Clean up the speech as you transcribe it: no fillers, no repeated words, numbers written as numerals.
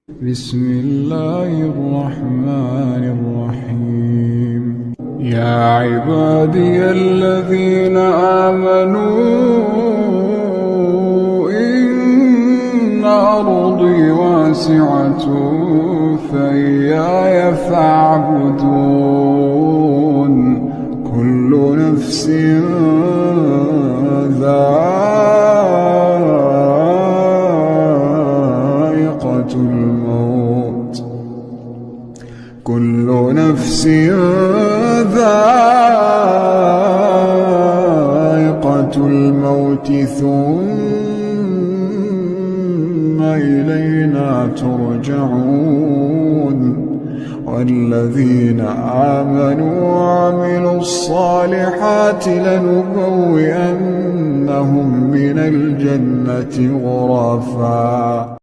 بسم الله الرحمن الرحيم. يا عبادي الذين آمنوا إن أرضي واسعة فإياي فاعبدون. كل نفس ذائقة الموت كل نفس ذائقة الموت ثم إلينا ترجعون. والذين آمنوا وعملوا الصالحات لنبوئنهم من الجنة غرفا